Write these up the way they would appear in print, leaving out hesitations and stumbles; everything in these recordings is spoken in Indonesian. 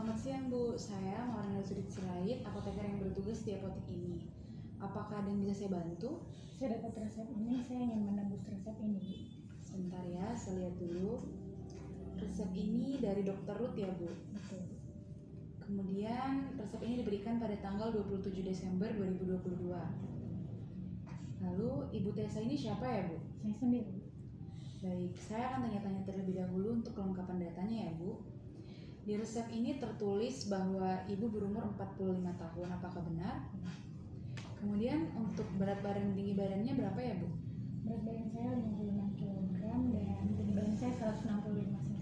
Selamat siang Bu, saya Maulana Sudit Sirait, apoteker yang bertugas di apotek ini. Apakah ada yang bisa saya bantu? Saya dapat resep ini, saya ingin menembus resep ini. Sebentar ya, saya lihat dulu. Resep ini dari Dokter Ruth ya Bu. Betul. Kemudian resep ini diberikan pada tanggal 27 Desember 2022. Lalu Ibu Tessa ini siapa ya Bu? Saya sendiri. Baik, saya akan tanya-tanya terlebih dahulu untuk kelengkapan datanya ya Bu. Di resep ini tertulis bahwa Ibu berumur 45 tahun, apakah benar? Kemudian untuk berat badan tinggi badannya berapa ya Bu? Berat badan saya 56 kg dan tinggi badan saya 165 cm.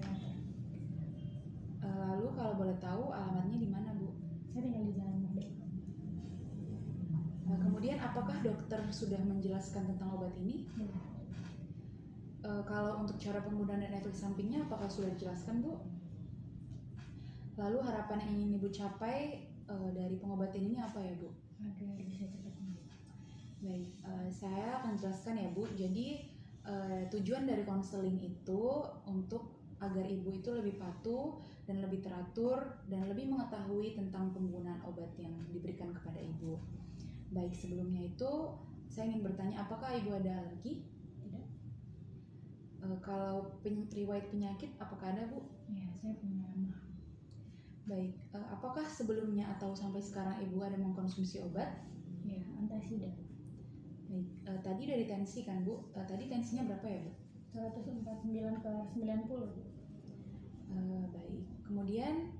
Lalu kalau boleh tahu alamatnya di mana Bu? Saya tinggal di Jalan Merdeka. Kemudian apakah dokter sudah menjelaskan tentang obat ini? Benar. Kalau untuk cara penggunaan dan efek sampingnya apakah sudah dijelaskan Bu? Lalu harapan yang ingin Ibu capai dari pengobatan ini apa ya Bu? Agar bisa cepat sembuh. Baik, saya akan jelaskan ya Bu. Jadi tujuan dari konseling itu untuk agar Ibu itu lebih patuh dan lebih teratur dan lebih mengetahui tentang penggunaan obat yang diberikan kepada Ibu. Baik, sebelumnya itu saya ingin bertanya, apakah Ibu ada alergi? Tidak? Kalau riwayat penyakit, apakah ada Bu? Ya, saya punya mah. Baik, apakah sebelumnya atau sampai sekarang Ibu ada mengkonsumsi obat? Ya, antasida. Baik, tadi dari tensi kan Bu? Tadi tensinya berapa ya Bu? 149/90. Baik, kemudian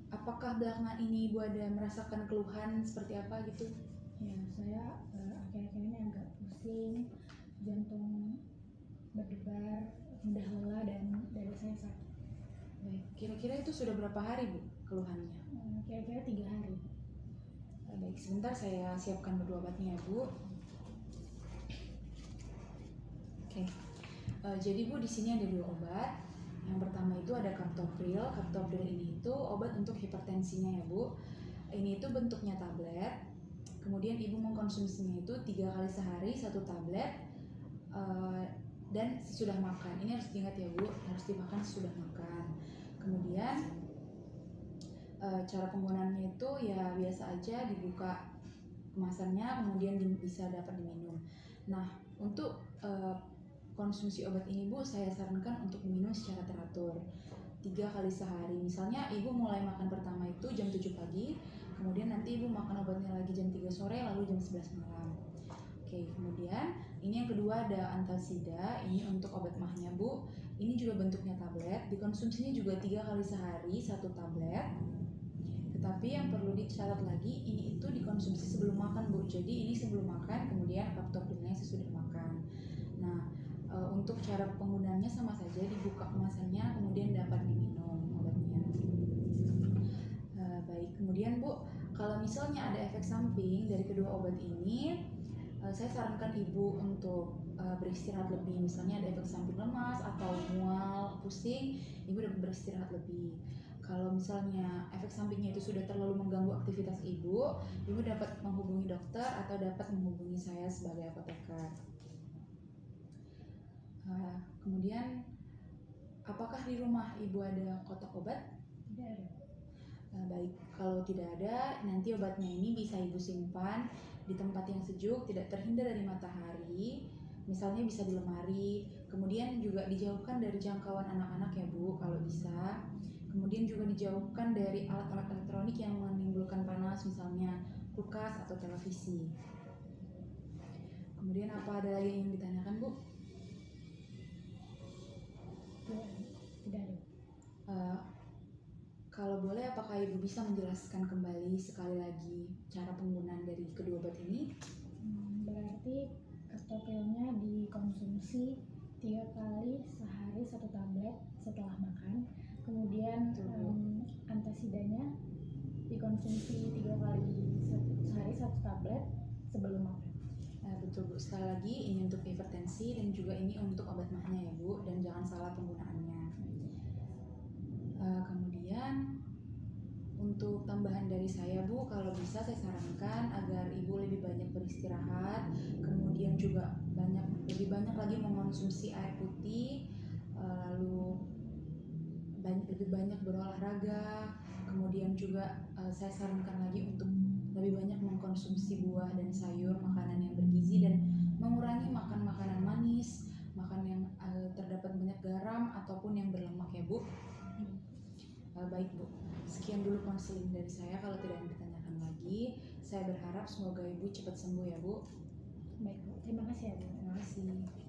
apakah belakangan ini Ibu ada merasakan keluhan seperti apa gitu? Ya, saya akhir-akhir ini agak pusing, jantung berdebar, mudah lelah dan dada saya sakit. Baik, kira-kira itu sudah berapa hari Bu keluhannya? Kira-kira 3 hari. Baik, sebentar saya siapkan dulu obatnya ya Bu. Oke, jadi Bu di sini ada 2 obat. Yang pertama itu ada captopril. Captopril ini itu obat untuk hipertensinya ya Bu. Ini itu bentuknya tablet. Kemudian Ibu mengkonsumsinya itu 3 kali sehari 1 tablet dan sesudah makan. Ini harus diingat ya Bu, harus dimakan sesudah makan. Kemudian cara penggunaannya itu ya biasa aja, dibuka kemasannya kemudian bisa dapat diminum. Nah, untuk konsumsi obat ini Bu, saya sarankan untuk diminum secara teratur 3 kali sehari. Misalnya Ibu mulai makan pertama itu jam 7 pagi, kemudian nanti Ibu makan obatnya lagi jam 3 sore, lalu jam 11 malam. Oke, kemudian ini yang kedua ada antasida. Ini untuk obat mahnya Bu. Ini juga bentuknya tablet, dikonsumsinya juga 3 kali sehari 1 tablet. Tetapi yang perlu dicatat lagi, ini itu dikonsumsi sebelum makan Bu. Jadi ini sebelum makan, kemudian captoprilnya sesudah makan. Nah, untuk cara penggunaannya sama saja, dibuka kemasannya kemudian dapat diminum obatnya. Baik, kemudian Bu, kalau misalnya ada efek samping dari kedua obat ini, saya sarankan Ibu untuk beristirahat lebih. Misalnya ada efek samping lemas atau mual, pusing, Ibu dapat beristirahat lebih. Kalau misalnya efek sampingnya itu sudah terlalu mengganggu aktivitas Ibu dapat menghubungi dokter atau dapat menghubungi saya sebagai apoteker. Kemudian, apakah di rumah Ibu ada kotak obat? Tidak ada. Baik, kalau tidak ada, nanti obatnya ini bisa Ibu simpan di tempat yang sejuk, tidak terhindar dari matahari, misalnya bisa di lemari. Kemudian juga dijauhkan dari jangkauan anak-anak ya Bu, kalau bisa. Kemudian juga dijauhkan dari alat-alat elektronik yang menimbulkan panas, misalnya kulkas atau televisi. Kemudian apa ada lagi yang ingin ditanyakan Bu? Tidak ada. Kalau boleh, apakah Ibu bisa menjelaskan kembali sekali lagi cara penggunaan dari kedua obat ini? Berarti captoprilnya dikonsumsi 3 kali sehari 1 tablet setelah makan. Kemudian antasidanya dikonsumsi 3 kali sehari 1 tablet sebelum makan. Betul Bu, sekali lagi ini untuk hipertensi dan juga ini untuk obat mahnya ya Bu, dan jangan salah penggunaannya. Kemudian untuk tambahan dari saya Bu, kalau bisa saya sarankan agar Ibu lebih banyak beristirahat, kemudian juga lebih banyak lagi mengonsumsi air putih, lalu lebih banyak berolahraga, Kemudian juga saya sarankan lagi untuk lebih banyak mengkonsumsi buah dan sayur, makanan yang bergizi, dan mengurangi makan makanan manis, makan yang terdapat banyak garam ataupun yang berlemak ya Bu. Baik Bu, sekian dulu konseling dari saya. Kalau tidak ada yang ditanyakan lagi, saya berharap semoga Ibu cepat sembuh ya Bu. Baik Bu, terima kasih ya Bu. Terima kasih.